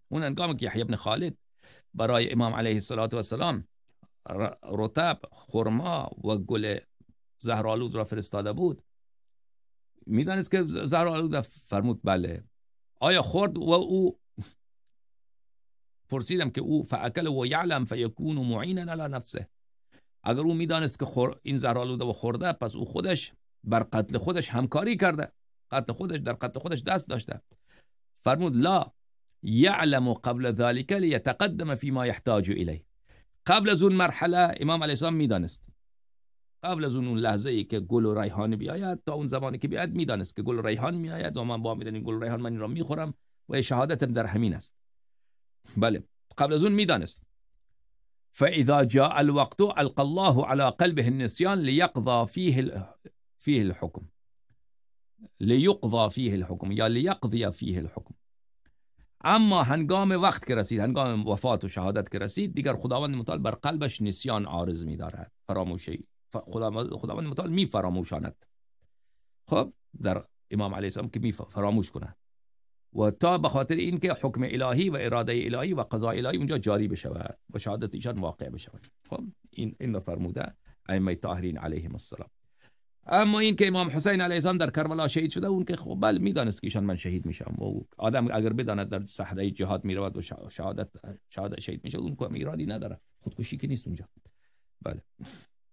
اون هنگامی که یحیی بن خالد برای امام علیه السلام رطب، خرما و گل زهرآلود را فرستاده بود، میدانست که زهرآلود؟ فرمود بله. آیا خورد؟ و او پرسیدم که او فاکل و یعلم فیکون معینا علی نفسه، اگر او میدانست که این زهرآلود و خورده، پس او خودش بر قتل خودش همکاری کرده، در قتل خودش دست داشته. فرمود لا یعلم قبل ذلك لیتقدم فيما يحتاج الیه. قبل از اون مرحله امام علیه السلام میدانست، قبل از اون لحظه ای که گل و ریحان بیاید تا اون زمانی که بیاید میدانست که گل و ریحان میآید و من با میدانم گل و ریحان من این را میخورم و شهادتم در همین است. بله، قبل از اون میدانست. فاذا جاء الوقت القى الله على قلبه النسيان ليقضى فيه الحكم، ليقضى فيه الحكم یا ليقضي فيه الحكم. اما هنگام وقت که رسید، هنگام وفات و شهادت که رسید، دیگر خداوند متعال بر قلبش نسیان عارض می‌دارد، فراموشی. خداوند متعال می فراموشاند. خب در امام علیه السلام که می فراموش کنه و تا به خاطر این که حکم الهی و اراده الهی و قضاء الهی اونجا جاری بشود و شهادت ایشان واقع بشود. خب این را فرموده ائمه طاهرین علیهم السلام. اما این که امام حسین علیه السلام در کربلا شهید شده، اون که خب بله میدانست که ایشان من شهید میشم و آدم اگر بداند در صحرای جهاد میرود و شهادت شهید میشه، اون که ایرادی نداره، خودکشی که نیست اونجا. بله.